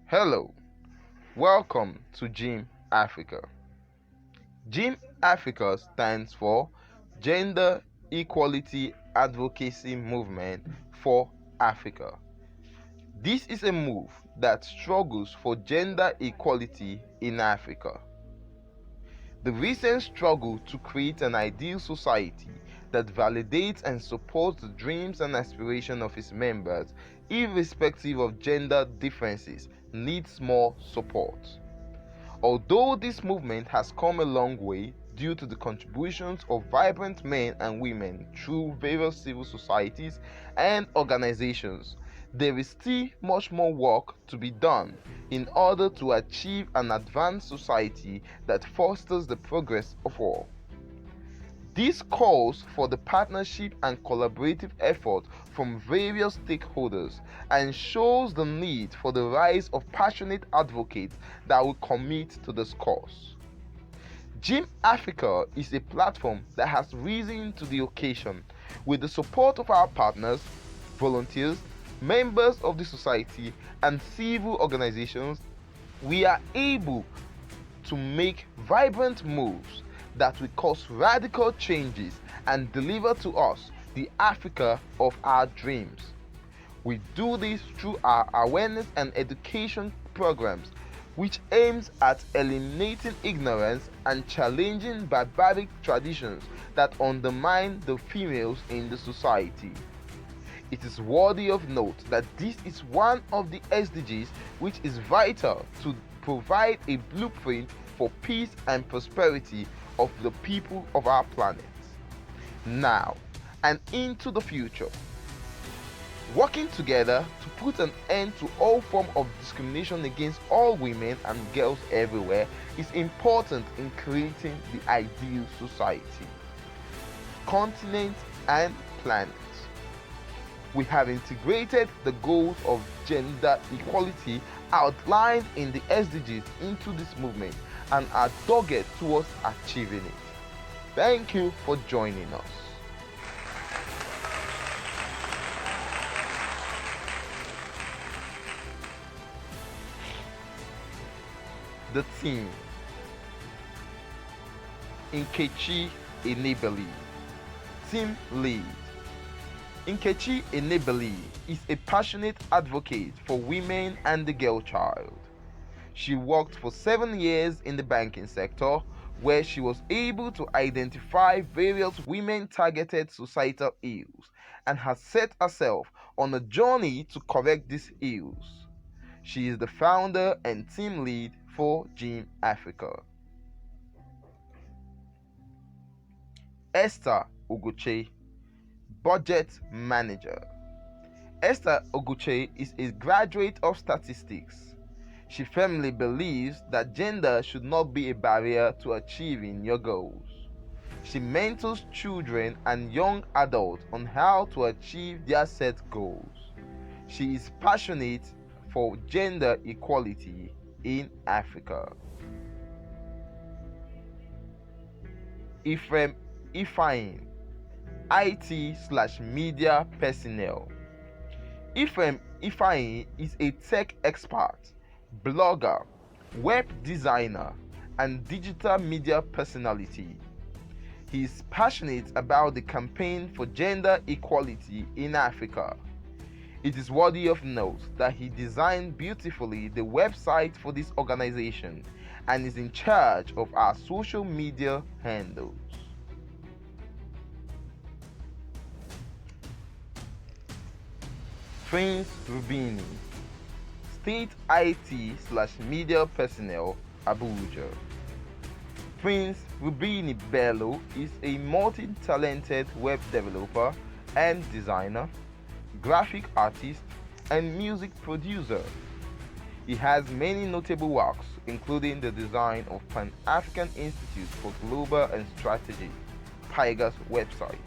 Hello, welcome to Geam Afrika. Geam Afrika stands for Gender Equality Advocacy Movement for Africa. This is a move that struggles for gender equality in Africa. The recent struggle to create an ideal society that validates and supports the dreams and aspirations of its members, irrespective of gender differences, needs more support. Although this movement has come a long way due to the contributions of vibrant men and women through various civil societies and organizations, there is still much more work to be done in order to achieve an advanced society that fosters the progress of all. This calls for the partnership and collaborative effort from various stakeholders and shows the need for the rise of passionate advocates that will commit to this cause. Geam Afrika is a platform that has risen to the occasion. With the support of our partners, volunteers, members of the society, and civil organizations, we are able to make vibrant moves that will cause radical changes and deliver to us the Africa of our dreams. We do this through our awareness and education programs, which aims at eliminating ignorance and challenging barbaric traditions that undermine the females in the society. It is worthy of note that this is one of the SDGs which is vital to provide a blueprint for peace and prosperity of the people of our planet, now and into the future. Working together to put an end to all forms of discrimination against all women and girls everywhere is important in creating the ideal society, continent, and planet. We have integrated the goals of gender equality outlined in the SDGs into this movement and are dogged towards achieving it. Thank you for joining us. The team: Nkechi Enebeli, Team Lead. Nkechi Enebeli is a passionate advocate for women and the girl child. She worked for 7 years in the banking sector, where she was able to identify various women-targeted societal ills and has set herself on a journey to correct these ills. She is the founder and team lead for Geam Afrika. Esther Oguche, Budget Manager. Esther Oguche is a graduate of statistics. She firmly believes that gender should not be a barrier to achieving your goals. She mentors children and young adults on how to achieve their set goals. She is passionate for gender equality in Africa. Ephraim Ifeanyi, IT/media personnel. Ephraim Ifeanyi is a tech expert, blogger, web designer, and digital media personality. He is passionate about the campaign for gender equality in Africa. It is worthy of note that he designed beautifully the website for this organization and is in charge of our social media handles. Prince Rubini, State IT/media personnel, Abuja. Prince Rubini Bello is a multi-talented web developer and designer, graphic artist, and music producer. He has many notable works, including the design of Pan-African Institute for Global and Strategy, PIGA's website,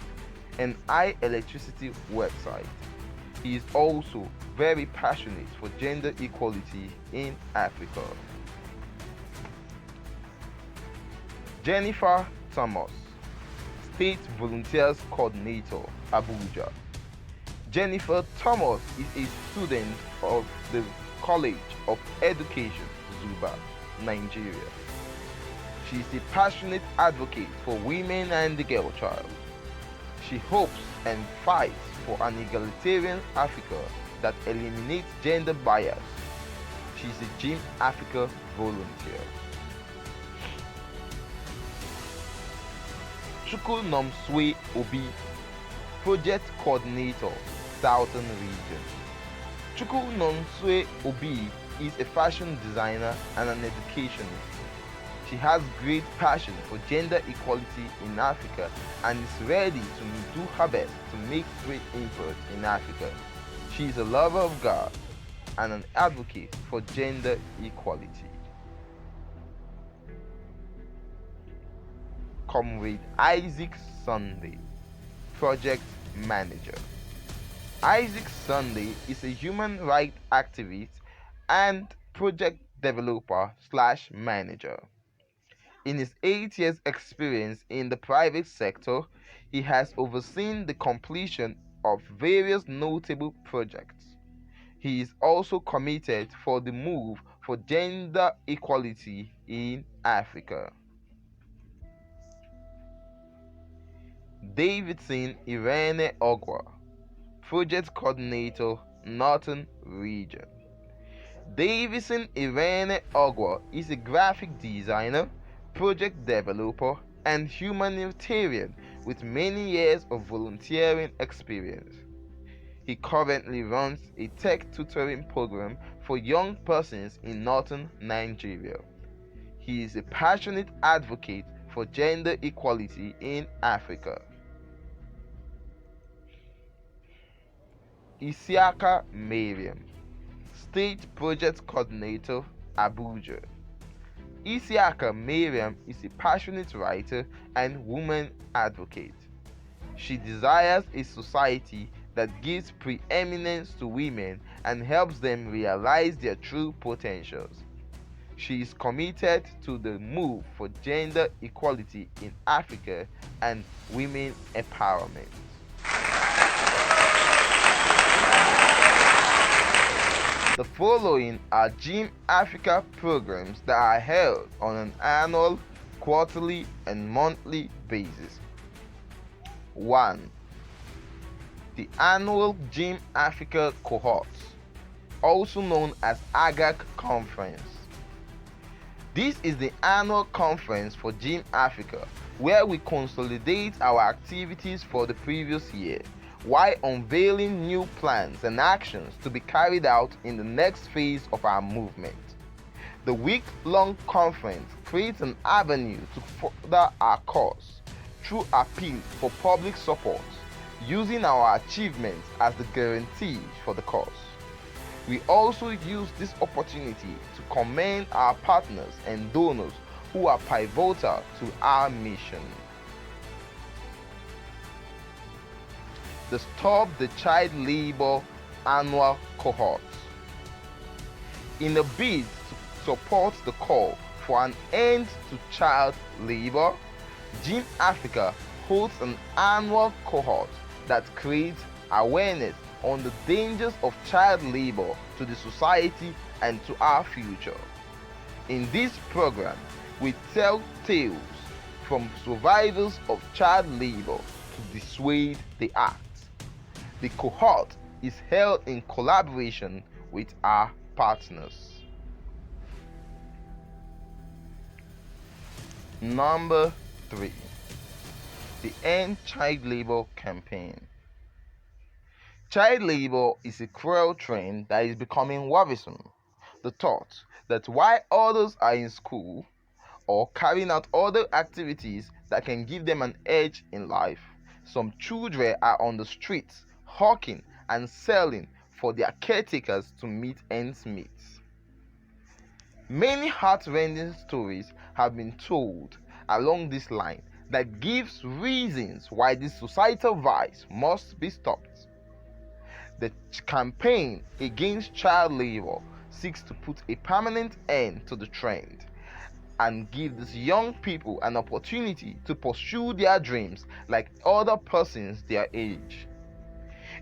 and iElectricity website. He is also very passionate for gender equality in Africa. Jennifer Thomas, State Volunteers Coordinator, Abuja. Jennifer Thomas is a student of the College of Education, Zuba, Nigeria. She is a passionate advocate for women and the girl child. She hopes and fights for an egalitarian Africa that eliminates gender bias. She is a Geam Afrika volunteer. Chukwunomsue Obi, Project Coordinator, Southern Region. Chukwunomsue Obi is a fashion designer and an educationist. She has great passion for gender equality in Africa and is ready to do her best to make great input in Africa. She is a lover of God and an advocate for gender equality. Comrade Isaac Sunday, Project Manager. Isaac Sunday is a human rights activist and project developer/manager. In his 8 years experience in the private sector, he has overseen the completion of various notable projects. He is also committed for the move for gender equality in Africa. Davidson Irene Ogwa, Project Coordinator, Northern Region. Davidson Irene Ogwa is a graphic designer, project developer, and humanitarian with many years of volunteering experience. He currently runs a tech tutoring program for young persons in northern Nigeria. He is a passionate advocate for gender equality in Africa. Isiaka Mariam, State Project Coordinator, Abuja. Isiaka Mariam is a passionate writer and woman advocate. She desires a society that gives preeminence to women and helps them realize their true potentials. She is committed to the move for gender equality in Africa and women empowerment. The following are Geam Afrika programs that are held on an annual, quarterly, and monthly basis. 1. The annual Geam Afrika cohorts, also known as AGAC Conference. This is the annual conference for Geam Afrika, where we consolidate our activities for the previous year, while unveiling new plans and actions to be carried out in the next phase of our movement. The week-long conference creates an avenue to further our cause through appeal for public support, using our achievements as the guarantee for the cause. We also use this opportunity to commend our partners and donors who are pivotal to our mission. The Stop the Child Labor Annual Cohort. In a bid to support the call for an end to child labor, Geam Afrika holds an annual cohort that creates awareness on the dangers of child labor to the society and to our future. In this program, we tell tales from survivors of child labor to dissuade the act. The cohort is held in collaboration with our partners. Number 3. The End Child Labor Campaign. Child labor is a cruel trend that is becoming worrisome. The thought that while others are in school or carrying out other activities that can give them an edge in life, some children are on the streets hawking and selling for their caretakers to meet ends meet. Many heart-rending stories have been told along this line that gives reasons why this societal vice must be stopped. The campaign against child labor seeks to put a permanent end to the trend and give these young people an opportunity to pursue their dreams like other persons their age.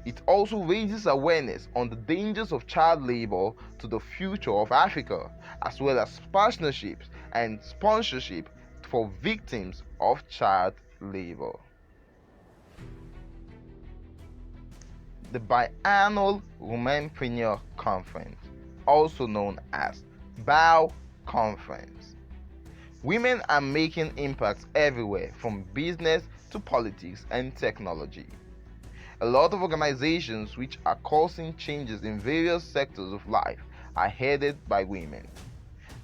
It also raises awareness on the dangers of child labor to the future of Africa, as well as partnerships and sponsorship for victims of child labor. The Biannual Womenpreneur Conference, also known as BOW Conference. Women are making impacts everywhere from business to politics and technology. A lot of organizations which are causing changes in various sectors of life are headed by women.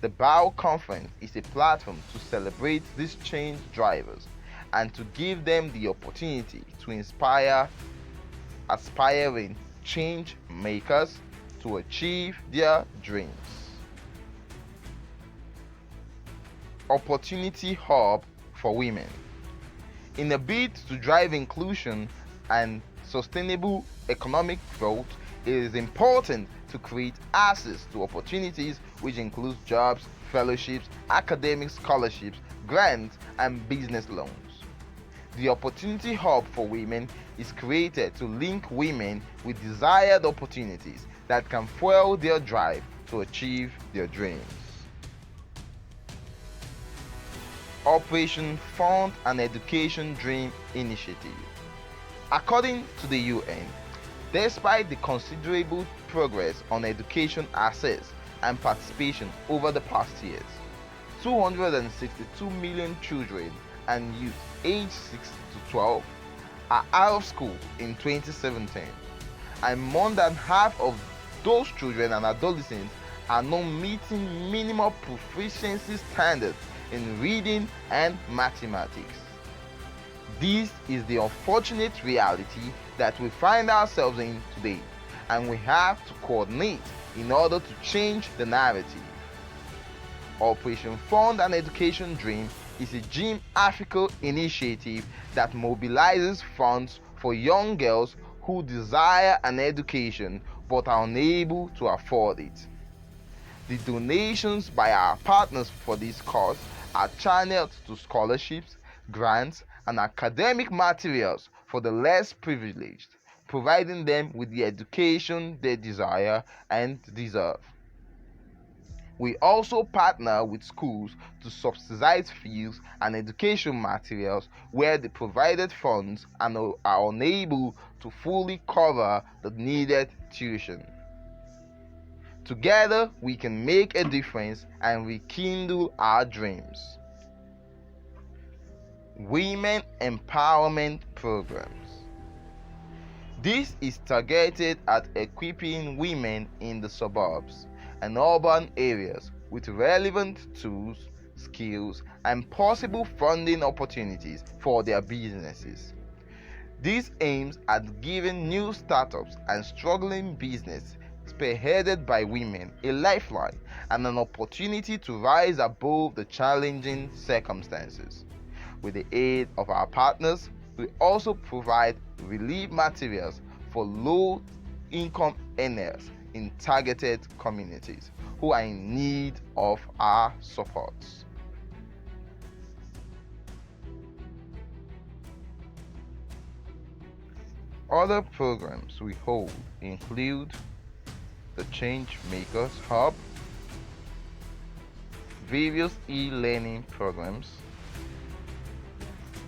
The BOW Conference is a platform to celebrate these change drivers and to give them the opportunity to inspire aspiring change makers to achieve their dreams. Opportunity Hub for Women. In a bid to drive inclusion and sustainable economic growth, it is important to create access to opportunities which include jobs, fellowships, academic scholarships, grants, and business loans. The Opportunity Hub for Women is created to link women with desired opportunities that can fuel their drive to achieve their dreams. Operation Fund an Education Dream Initiative. According to the UN, despite the considerable progress on education access and participation over the past years, 262 million children and youth aged 6 to 12 are out of school in 2017, and more than half of those children and adolescents are not meeting minimal proficiency standards in reading and mathematics. This is the unfortunate reality that we find ourselves in today, and we have to coordinate in order to change the narrative. Operation Fund an Education Dream is a Geam Afrika initiative that mobilizes funds for young girls who desire an education but are unable to afford it. The donations by our partners for this cause are channeled to scholarships, grants, and academic materials for the less privileged, providing them with the education they desire and deserve. We also partner with schools to subsidize fees and education materials where the provided funds are unable to fully cover the needed tuition. Together, we can make a difference and rekindle our dreams. Women Empowerment Programs. This is targeted at equipping women in the suburbs and urban areas with relevant tools, skills, and possible funding opportunities for their businesses. This aims at giving new startups and struggling businesses spearheaded by women a lifeline and an opportunity to rise above the challenging circumstances. With the aid of our partners, we also provide relief materials for low-income earners in targeted communities who are in need of our support. Other programs we hold include the Change Makers Hub, various e-learning programs,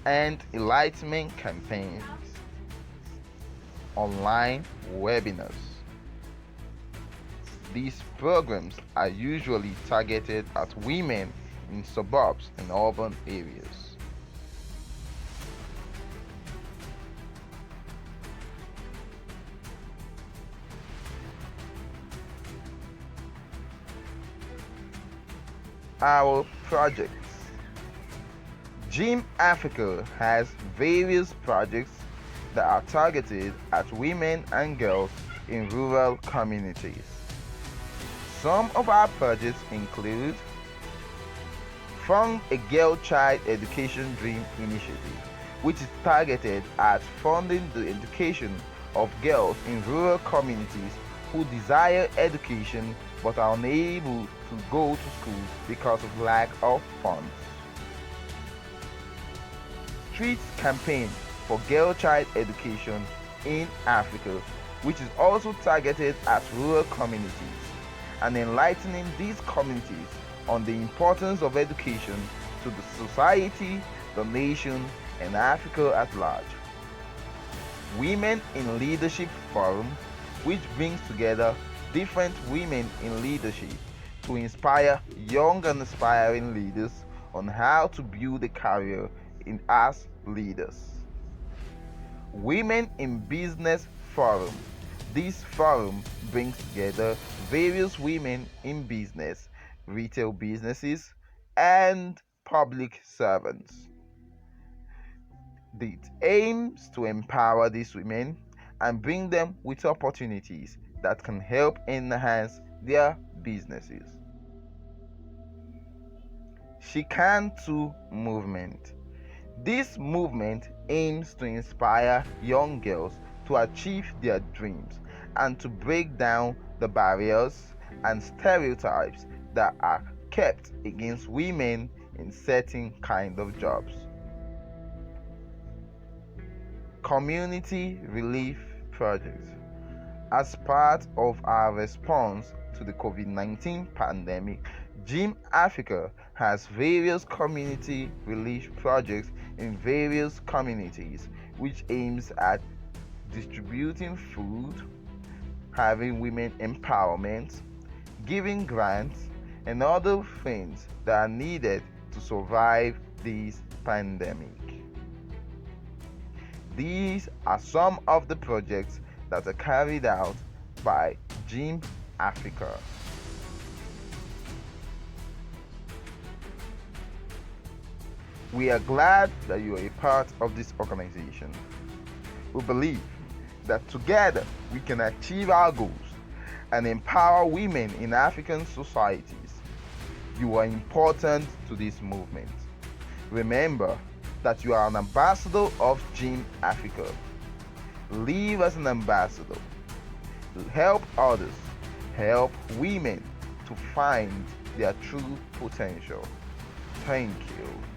and enlightenment campaigns, online webinars. These programs are usually targeted at women in suburbs and urban areas. Our projects. Geam Afrika has various projects that are targeted at women and girls in rural communities. Some of our projects include Fund a Girl Child Education Dream Initiative, which is targeted at funding the education of girls in rural communities who desire education but are unable to go to school because of lack of funds. Street Campaign for Girl Child Education in Africa, which is also targeted at rural communities, and enlightening these communities on the importance of education to the society, the nation, and Africa at large. Women in Leadership Forum, which brings together different women in leadership to inspire young and aspiring leaders on how to build a career as leaders. Women in Business Forum. This forum brings together various women in business, retail businesses, and public servants. It aims to empower these women and bring them with opportunities that can help enhance their businesses. She Can Too movement. This movement aims to inspire young girls to achieve their dreams and to break down the barriers and stereotypes that are kept against women in certain kind of jobs. Community relief projects. As part of our response to the COVID-19 pandemic, Geam Afrika has various community relief projects in various communities, which aims at distributing food, having women empowerment, giving grants, and other things that are needed to survive this pandemic. These are some of the projects that are carried out by Geam Afrika. We are glad that you are a part of this organization. We believe that together we can achieve our goals and empower women in African societies. You are important to this movement. Remember that you are an ambassador of Geam Afrika. Live as an ambassador. Help others. Help women to find their true potential. Thank you.